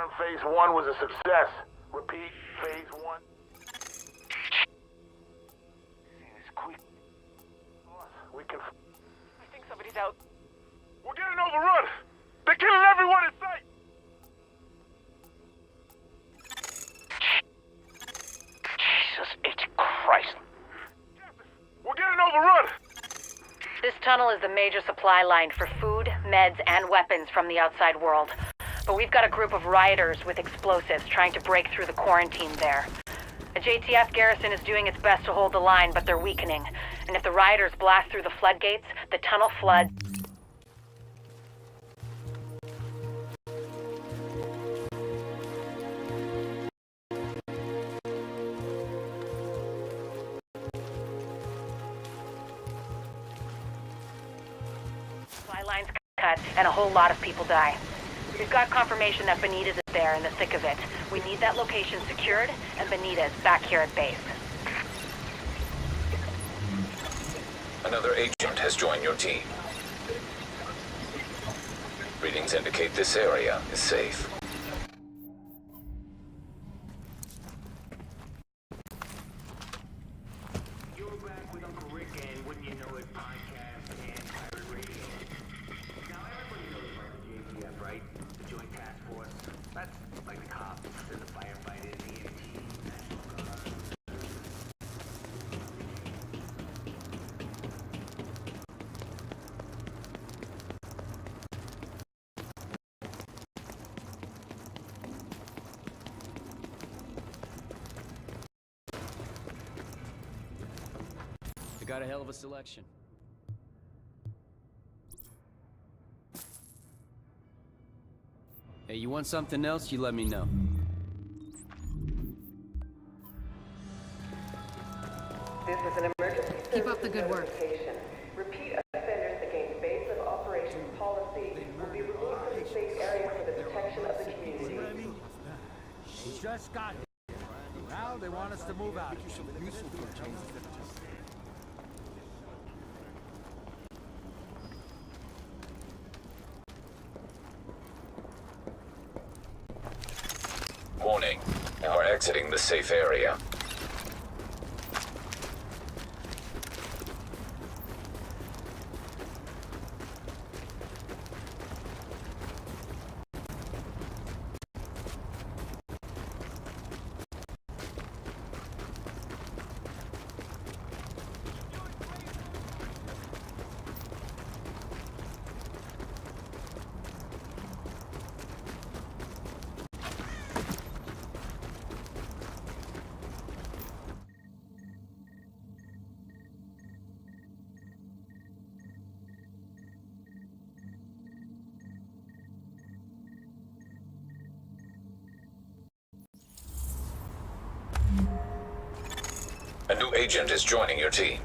confirmed phase 1 was a success. Repeat, phase 1. We can... I think somebody's out. We're getting overrun! They're killing everyone in sight! Jesus H. Christ. We're getting overrun! This tunnel is the major supply line for food, meds, and weapons from the outside world. But we've got a group of rioters with explosives trying to break through the quarantine there. A JTF garrison is doing its best to hold the line, but they're weakening. And if the rioters blast through the floodgates, the tunnel floods. Supply lines cut, and a whole lot of people die. We've got confirmation that Benitez is there in the thick of it. We need that location secured, and Benitez back here at base. Another agent has joined your team. Readings indicate this area is safe. You're back with Uncle Rick and Wouldn't You Know It podcast and pirate radio. Now everybody knows about the JTF, right? The Joint Task Force. That's like the cops and the firefighters, the EMTs, National Guard. They got a hell of a selection. Hey, you want something else? You let me know. This is an emergency. Keep up the good work. Notification. Repeat offenders against base of operations policy will be removed from the safe area for the protection of the community. We just got here. Now they want us to move out. Warning. Now we're exiting the safe area. A new agent is joining your team.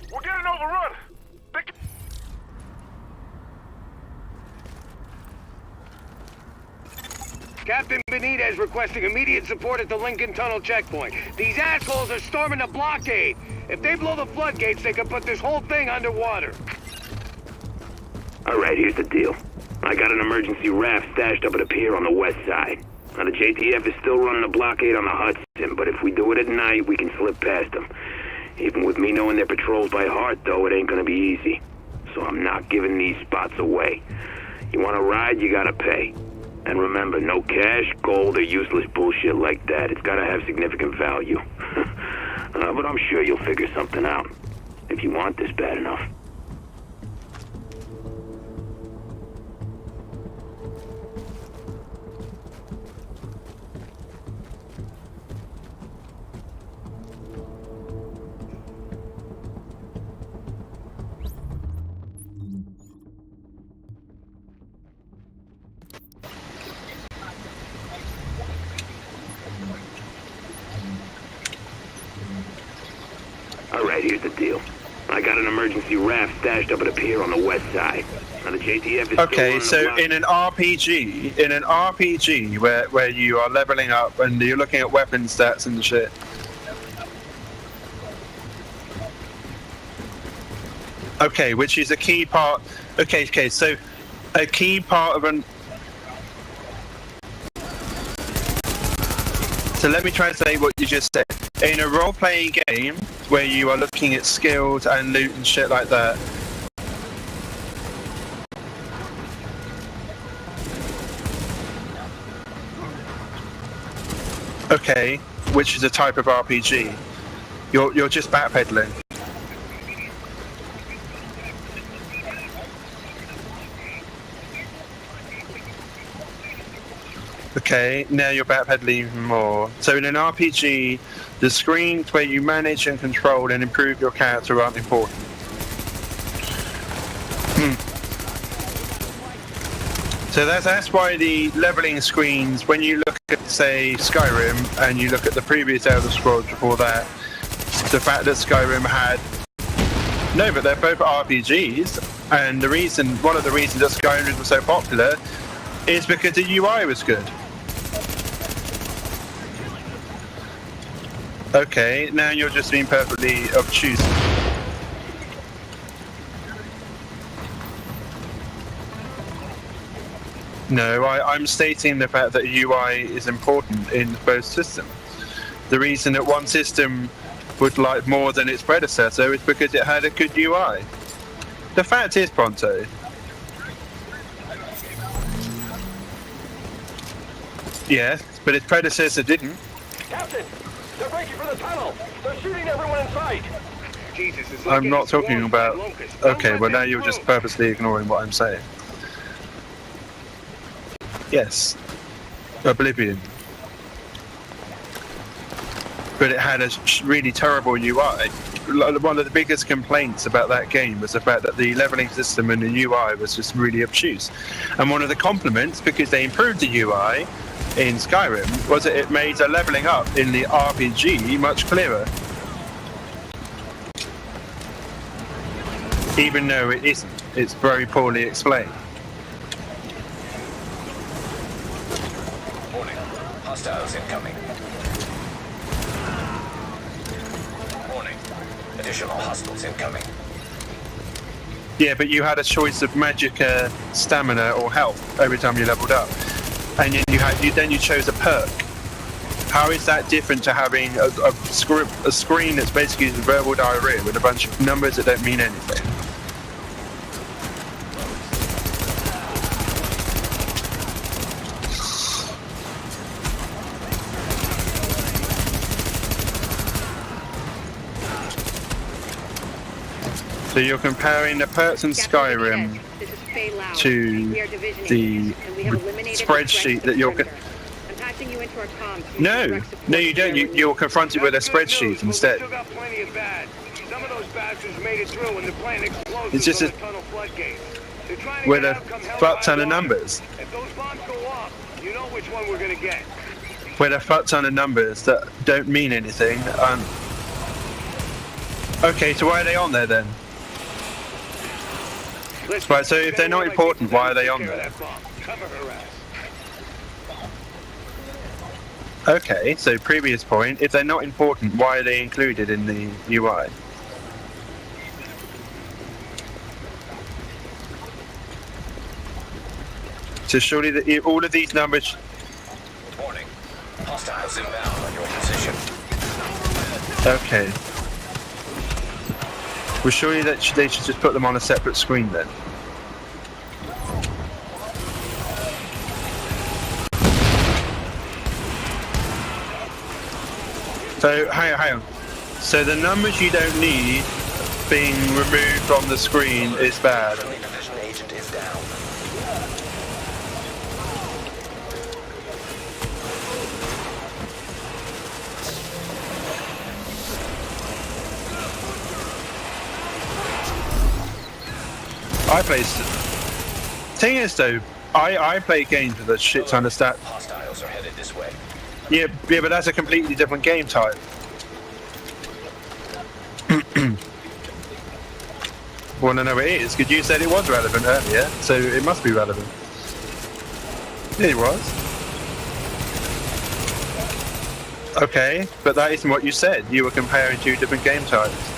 We're getting overrun! Captain Benitez requesting immediate support at the Lincoln Tunnel checkpoint. These assholes are storming the blockade. If they blow the floodgates, they can put this whole thing underwater. All right, here's the deal. I got an emergency raft stashed up at a pier on the west side. Now, the JTF is still running a blockade on the Hudson, but if we do it at night, we can slip past them. Even with me knowing their patrols by heart, though, it ain't gonna be easy. So I'm not giving these spots away. You wanna ride, you gotta pay. And remember, no cash, gold, or useless bullshit like that. It's gotta have significant value. But I'm sure you'll figure something out. like you want this bad enough. Alright, here's the deal. I got an emergency raft stashed up at a pier on the west side. Now the JTF is Okay, still so in an RPG where you are leveling up and you're looking at weapon stats and shit. Okay, which is a key part. Okay, so a key part of an. So let me translate what you just said. In a role-playing game where you are looking at skills and loot and shit like that. Okay, which is a type of RPG. You're just backpedaling. Okay, now you're backpedaling even more. So in an RPG, the screens where you manage and control and improve your character aren't important. So that's why the leveling screens, when you look at, say, Skyrim, and you look at the previous Elder Scrolls before that, the fact that Skyrim had... No, but they're both RPGs, and one of the reasons that Skyrim was so popular is because the UI was good. Okay, now you're just being perfectly obtuse. No, I'm stating the fact that UI is important in both systems. The reason that one system would like more than its predecessor is because it had a good UI. The fact is, Pronto, yes, but its predecessor didn't. Captain, they're breaking for the tunnel. They're shooting everyone in sight. Jesus, it's like I'm not talking about... Okay, well now you're just purposely ignoring what I'm saying. Yes, Oblivion. But it had a really terrible UI. One of the biggest complaints about that game was the fact that the leveling system and the UI was just really obtuse. And one of the compliments, because they improved the UI in Skyrim, was that it made the leveling up in the RPG much clearer. Even though it isn't, it's very poorly explained. Warning. Hostiles incoming. Warning. Additional hostiles incoming. Yeah, but you had a choice of magic, stamina, or health every time you leveled up, and then you chose a perk. How is that different to having a screen that's basically verbal diarrhea with a bunch of numbers that don't mean anything? So you're comparing the perks in Skyrim to the spreadsheet that you're... No, you don't. You're confronted with a spreadsheet instead. It's just with a fuck ton of numbers. With a fuck ton of numbers that don't mean anything. Okay, so why are they on there then? Right, so if they're not important, why are they on there? Okay, so previous point, if they're not important, why are they included in the UI? So surely all of these numbers... Warning. Hostiles inbound on your position. Okay. Well, surely they should just put them on a separate screen then. So, hang on. So the numbers you don't need being removed on the screen is bad. Friendly division agent is down. I play. Thing is though, I play games with a shit ton of stats. Hostiles are headed this way. Yeah, but that's a completely different game type. Want to know what it is? Because you said it was relevant earlier, so it must be relevant. Yeah, it was. Okay, but that isn't what you said. You were comparing two different game types.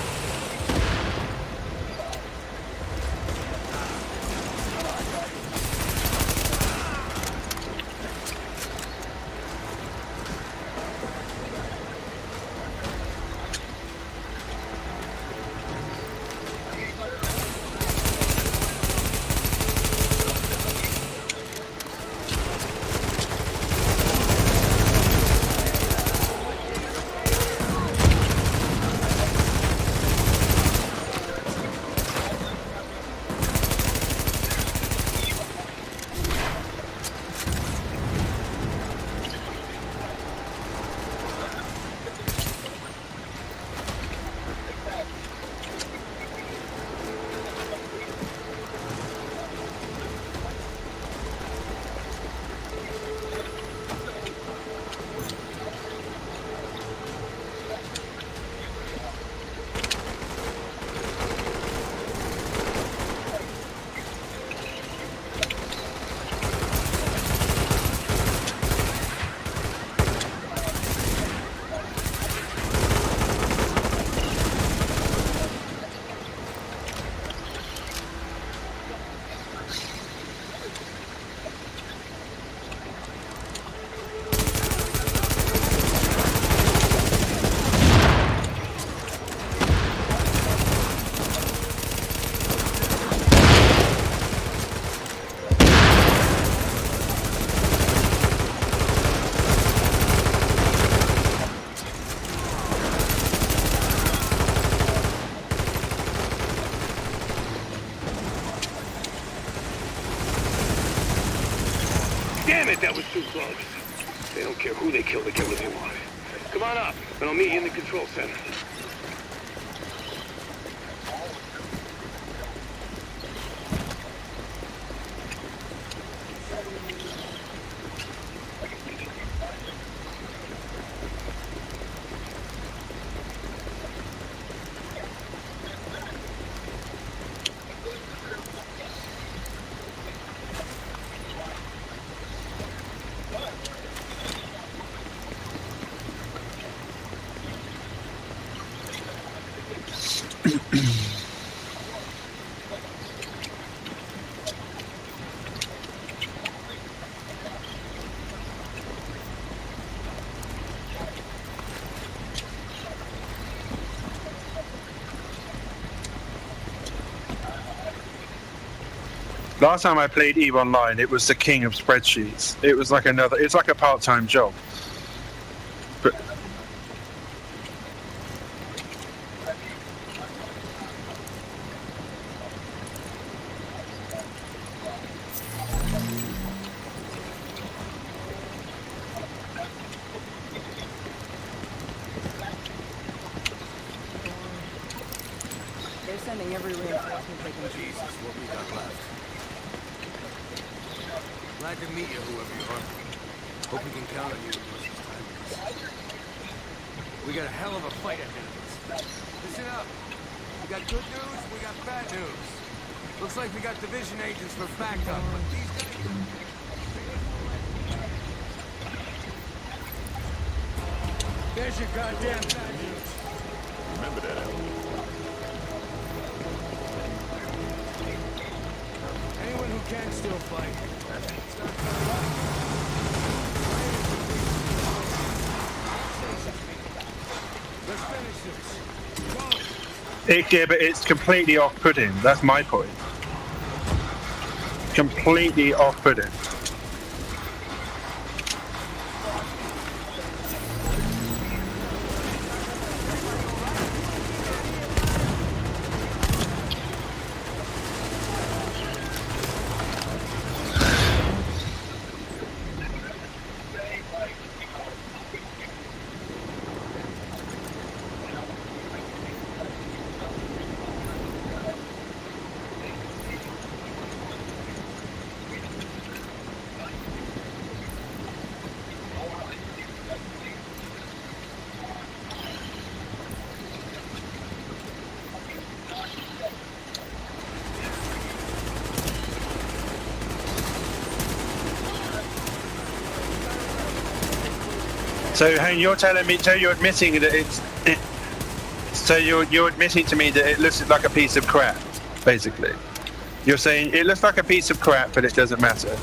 Damn it, that was too close. They don't care who they kill what they want. Come on up, and I'll meet you in the control center. Last time I played EVE Online, it was the king of spreadsheets. It was like it's like a part-time job. But they're sending every reinforcement they can. Jesus, what we got left. Glad to meet you, whoever you are. Hope we can count on you the most of the time. We got a hell of a fight ahead of us. Listen up. We got good news, we got bad news. Looks like we got division agents for backup, but these guys... There's your goddamn bad news. Remember that, Alan. Anyone who can still fight. Let's finish this. yeah, but it's completely off-putting. That's my point. Completely off-putting. So, hang, you're telling me, so you're admitting that so you're admitting to me that it looks like a piece of crap, basically. You're saying it looks like a piece of crap, but it doesn't matter.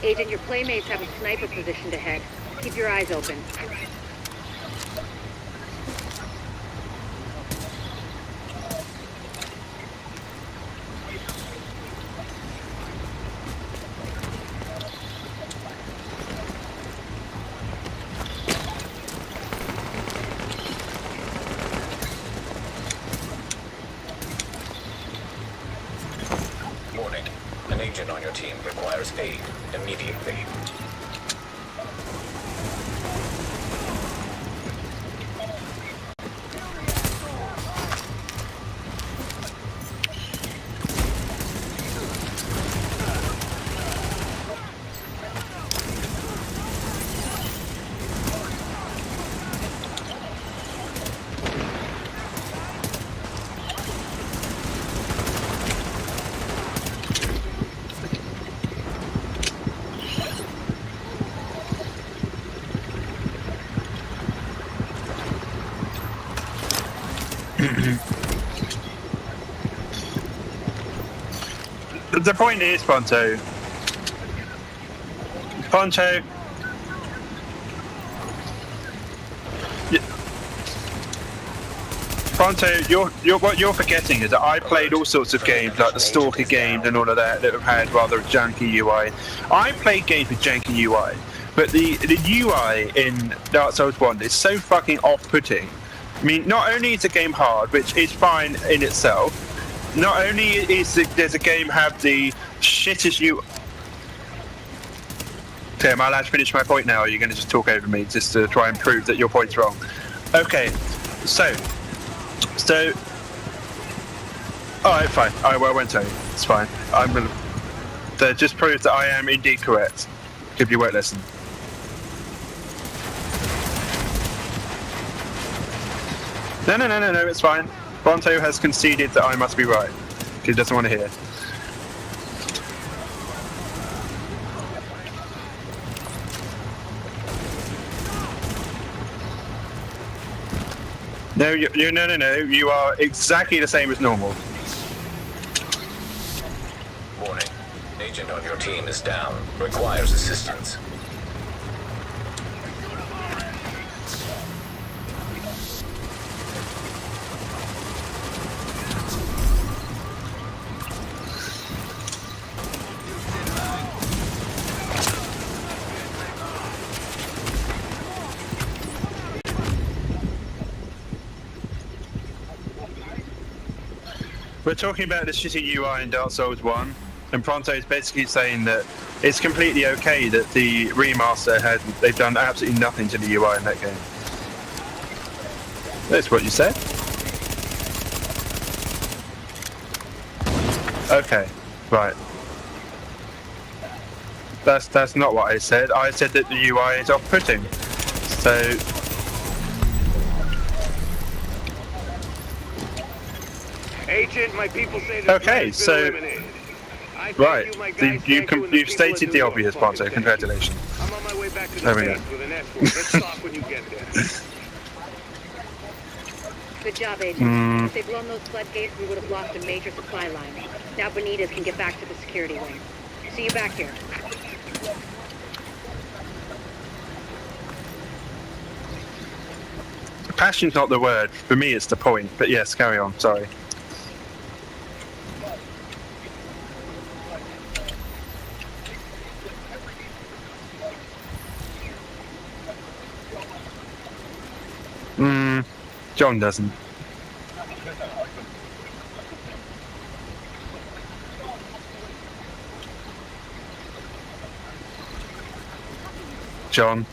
Agent, your playmates have a sniper positioned ahead. Keep your eyes open. Warning. An agent on your team requires aid immediately. The point is, Ponto. What you're forgetting is that I played all sorts of games, like the Stalker games and all of that have had rather janky UI. I played games with janky UI, but the UI in Dark Souls 1 is so fucking off-putting. I mean, not only is the game hard, which is fine in itself, not only does the game have the shittest UI... Okay, am I allowed to finish my point now, or are you going to just talk over me just to try and prove that your point's wrong? Okay, so... Alright, fine. I won't tell you. It's fine. I'm gonna... That just proves that I am indeed correct. Give you a wet lesson. No, it's fine. Bronto has conceded that I must be right. He doesn't want to hear. No, no. You are exactly the same as normal. Warning. Agent on your team is down. Requires assistance. We're talking about the shitty UI in Dark Souls 1, and Pronto is basically saying that it's completely okay that the remaster they've done absolutely nothing to the UI in that game. That's what you said? Okay, right. That's not what I said. I said that the UI is off-putting. So... Agent, my people say the okay, so right, you've stated the obvious, Ponto. Congratulations. I'm on my way back to there the we go. base with an escort. Let's talk when you get there. Good job, Agent. If they'd blown those floodgates, we would have lost a major supply line. Now Benitez can get back to the security wing. See you back here. Passion's not the word. For me, it's the point. But yes, carry on. Sorry. John doesn't. John.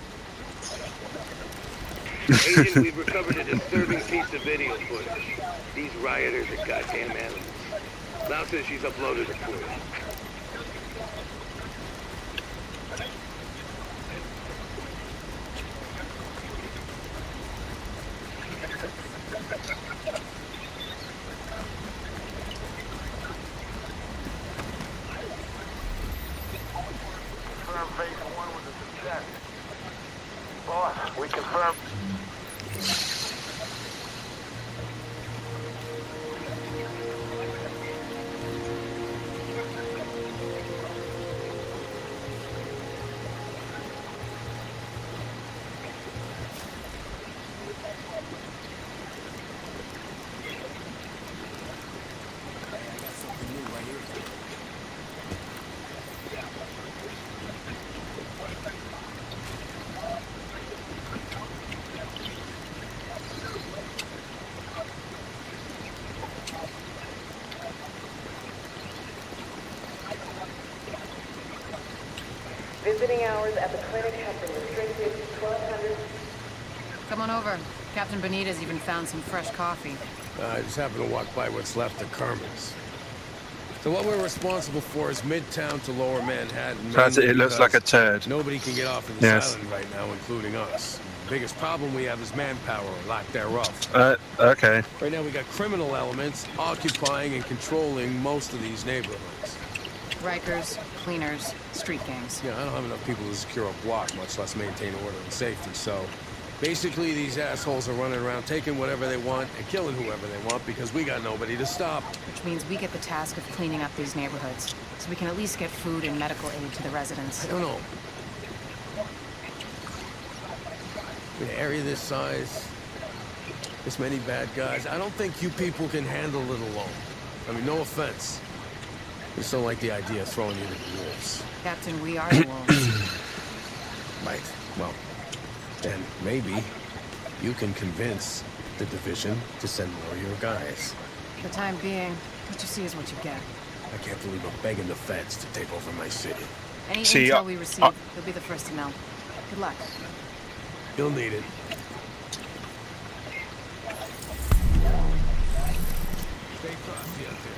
Agent, we've recovered a disturbing piece of video footage. These rioters are goddamn animals. Lau says she's uploaded it for you. Confirm phase 1 was a success. Boss, we confirm. Visiting hours at the clinic have been restricted to 1200. Come on over. Captain Benitez even found some fresh coffee. I just happened to walk by what's left of Kerman's. So what we're responsible for is Midtown to Lower Manhattan. It looks like a turd. Nobody can get off of this island right now, including us. The biggest problem we have is manpower, or lack thereof. Okay. Right now we got criminal elements occupying and controlling most of these neighborhoods. Rikers, cleaners, street gangs. Yeah, I don't have enough people to secure a block, much less maintain order and safety, so... Basically, these assholes are running around taking whatever they want and killing whoever they want because we got nobody to stop. Which means we get the task of cleaning up these neighborhoods, so we can at least get food and medical aid to the residents. I don't know. An area this size, this many bad guys, I don't think you people can handle it alone. I mean, no offense. I just don't like the idea of throwing you to the wolves. Captain, we are the wolves. Right. Well, then maybe you can convince the division to send more of your guys. For the time being, what you see is what you get. I can't believe I'm begging the feds to take over my city. Any intel we receive, you'll be the first to know. Good luck. You'll need it. Stay frosty out there.